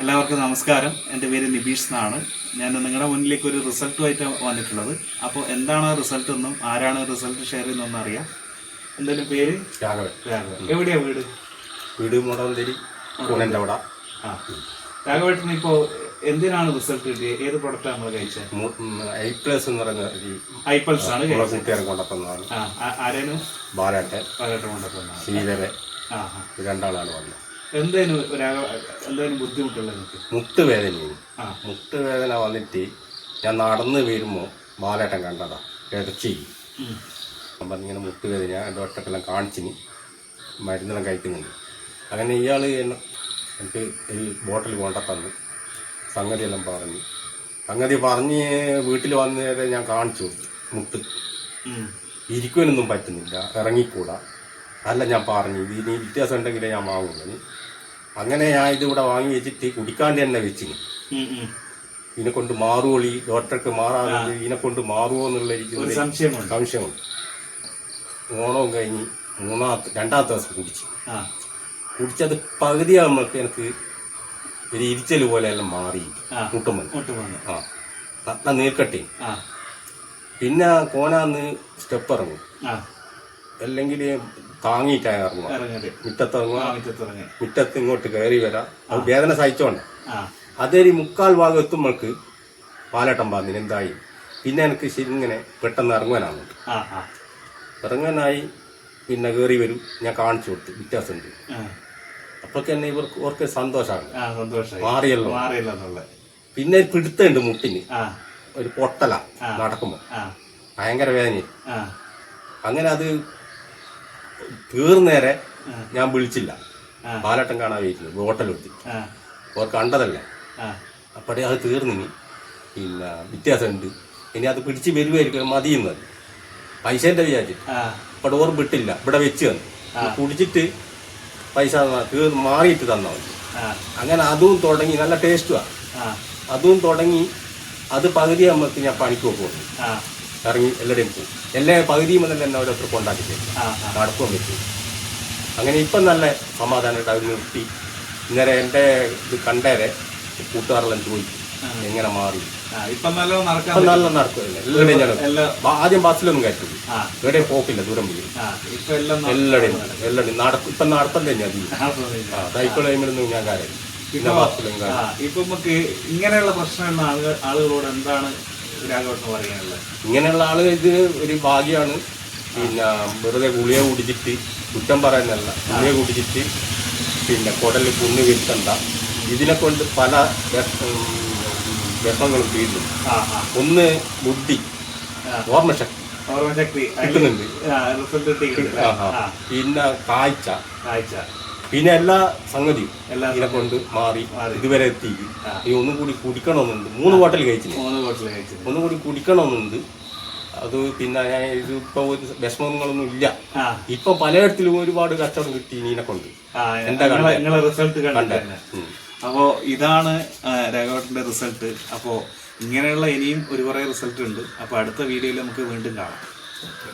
എല്ലാവർക്കും നമസ്കാരം. എൻ്റെ പേര് നിബീഷ് എന്നാണ്. ഞാൻ നിങ്ങളുടെ മുന്നിലേക്ക് ഒരു റിസൾട്ടുമായിട്ട് വന്നിട്ടുള്ളത്. അപ്പോൾ എന്താണ് ആ റിസൾട്ട് എന്നും ആരാണ് റിസൾട്ട് ഷെയർ ചെയ്യുന്നതെന്ന് അറിയാം. എന്തായാലും പേര് രാഘവൻ. എവിടെയാ വീട്? വീട് മുടന്തേരി അവിടെ. ആ, രാഘവേട്ടന് ഇപ്പോൾ എന്തിനാണ് റിസൾട്ട് കിട്ടിയത്? ഏത് പ്രൊഡക്റ്റാണ് നമ്മൾ കഴിച്ചത്? ഐപ്ലസ് എന്ന് പറയുന്ന ഐപ്പൾസ് ആണ് കൂട്ടുകാരൻ കൊണ്ടപ്പോന്നാണ്. ആരാണ്? ബാലേട്ടൻ കൊണ്ടപ്പോന്നാണ്. ശ്രീധരൻ രണ്ടാളാണ് വന്നത്. എന്തായാലും ബുദ്ധിമുട്ടുള്ള എനിക്ക് മുട്ടുവേദനയും മുട്ടുവേദന വന്നിട്ട് ഞാൻ നടന്ന് വരുമ്പോൾ ബാലേട്ടൻ കണ്ടതാ ഇടച്ചി. ഞാൻ പറഞ്ഞിങ്ങനെ മുട്ടുവേദന ഡോക്ടർക്കെല്ലാം കാണിച്ചിന് മരുന്നെല്ലാം കഴിക്കുന്നുണ്ട്. അങ്ങനെ ഇയാൾ എനിക്ക് ഒരു ബോട്ടിൽ കൊണ്ട തന്നു. സംഗതിയെല്ലാം പറഞ്ഞ് വീട്ടിൽ വന്നേരെ ഞാൻ കാണിച്ചു. മുട്ട് ഇരിക്കുവാനൊന്നും പറ്റുന്നില്ല, ഇറങ്ങിക്കൂടാ. അല്ല ഞാൻ പറഞ്ഞു ഇതിന് വ്യത്യാസം ഉണ്ടെങ്കിലേ ഞാൻ വാങ്ങുള്ളൂ. അങ്ങനെ ഞാൻ ഇതിവിടെ വാങ്ങി വെച്ചിട്ട് കുടിക്കാണ്ട് തന്നെ വെച്ചിന്. ഇതിനെ കൊണ്ട് മാറുവോളി ഡോക്ടർക്ക് മാറാറുണ്ട്, ഇതിനെ കൊണ്ട് മാറുമോ എന്നുള്ള എനിക്ക് സംശയമുണ്ട്. ഓണവും കഴിഞ്ഞ് രണ്ടാമത്തെ ദിവസം കുടിച്ചത് പകുതിയാകുമ്പോഴേക്ക് എനിക്ക് ഒരു ഇരിച്ചൽ പോലെ എല്ലാം മാറി മുട്ടുമ്പോൾ നല്ല നീർക്കട്ടി. പിന്നെ കോനാന്ന് സ്റ്റെപ്പ് ഇറങ്ങും, അല്ലെങ്കിൽ താങ്ങിയിട്ടാണ് ഇറങ്ങുക. മുറ്റത്ത് ഇങ്ങോട്ട് കയറി വരാം. അത് വേദന സഹിച്ചോണ്ട് അതൊരു 3/4 ഭാഗം എത്തുമ്പോൾക്ക് പാലട്ടം പാന്നിന് എന്തായി. പിന്നെ എനിക്ക് ഇങ്ങനെ പെട്ടെന്ന് ഇറങ്ങാനായി. പിന്നെ കയറി വരും. ഞാൻ കാണിച്ചു കൊടുത്തു വ്യത്യാസമുണ്ട്. അപ്പൊക്കെ തന്നെ ഇവർക്ക് സന്തോഷമാണ്, മാറിയല്ലോ. പിന്നെ പിടുത്തുണ്ട് മുട്ടിന്, ഒരു പൊട്ടല നടക്കുമ്പോ ഭയങ്കര വേദന. അങ്ങനെ അത് തീർന്നേരെ ഞാൻ വിളിച്ചില്ല. പാലട്ടം കാണാൻ വീട്ടിൽ ഹോട്ടലെടുത്തി ഓർ കണ്ടതല്ലേ. അപ്പഴേ അത് തീർന്നിനി. പിന്നെ വ്യത്യാസമുണ്ട്. ഇനി അത് പിടിച്ച് വരുമായിരിക്കും മതിയുന്നത് പൈസേന്റെ വിചാരിച്ചിട്ട്. അപ്പോൾ ഓർ വിട്ടില്ല, ഇവിടെ വെച്ച് തന്നു. കുടിച്ചിട്ട് പൈസ മാറിയിട്ട് തന്നാൽ മതി. അങ്ങനെ അതും തുടങ്ങി. നല്ല ടേസ്റ്റുമാണ്. അതും തുടങ്ങി. അത് പകുതി നമുക്ക് ഞാൻ പണിക്ക് പോകും, ഇറങ്ങി എല്ലാവരെയും പോകും. എല്ലാ പകുതിയും തന്നെ എന്നെ ഓരോരുത്തർ കൊണ്ടാക്കി തരും, നടക്കുവാൻ പറ്റും. അങ്ങനെ ഇപ്പം നല്ല സമാധാനമായിട്ട് അവർ നിർത്തി. ഇന്നലെ എൻ്റെ ഇത് കണ്ടേരെ കൂട്ടുകാരെല്ലാം ചോദിക്കും എങ്ങനെ മാറി. ഇപ്പം നല്ല നടക്കുമല്ലേ. എല്ലാവരുടെയും ഞാൻ ആദ്യം ബസ്സിലൊന്നും കയറ്റുള്ളൂ, എവിടെയും പോക്കില്ല, ദൂരം പോയി. എല്ലാവരുടെയും നടക്കും. ഇപ്പം നടത്തം തന്നെ അത് സൈക്കിൾ ടൈമിലൊന്നും ഞാൻ കാര്യം. പിന്നെ ബസ്സിലും ഇപ്പൊ നമുക്ക് ഇങ്ങനെയുള്ള പ്രശ്നമുള്ള ആളുകളോട് എന്താണ് രാഘവട്ടം പറയാനുള്ളത്? ഇങ്ങനെയുള്ള ആളുകൾ ഇത് ഒരു ഭാഗ്യമാണ്. പിന്നെ വെറുതെ ഗുളിക കുടിച്ചിട്ട് കുറ്റം പറയുന്നല്ല, ഗുളിക കുടിച്ചിട്ട് പിന്നെ കുടൽ കുന്ന് വീഴ്ത്തണ്ട. ഇതിനെ കൊണ്ട് പല വിഷമങ്ങളും തീരുന്നു. ഒന്ന് ബുദ്ധി, ഓർമ്മശക്തി കിട്ടുന്നുണ്ട്. പിന്നെ കാഴ്ച, പിന്നെ എല്ലാ സംഗതിയും ഇതിനെ കൊണ്ട് മാറി ഇതുവരെ എത്തി. ഇനി ഒന്നും കൂടി കുടിക്കണമെന്നുണ്ട്. 3 ബോട്ടിൽ കഴിച്ചില്ല, ഒന്നും കൂടി കുടിക്കണമെന്നുണ്ട്. അത് പിന്നെ ഞാൻ ഇതിപ്പോ വിഷമങ്ങളൊന്നും ഇല്ല. ഇപ്പൊ പലയിടത്തിലും ഒരുപാട് കച്ചവടം കിട്ടി ഇതിനെ കൊണ്ട്. എന്റെ റിസൾട്ട് കണ്ടേ. അപ്പോൾ ഇതാണ് രാഘവട്ടന്റെ റിസൾട്ട്. അപ്പോൾ ഇങ്ങനെയുള്ള ഇനിയും ഒരുപാട് റിസൾട്ട് ഉണ്ട്. അപ്പോൾ അടുത്ത വീഡിയോയിൽ നമുക്ക് വീണ്ടും കാണാം.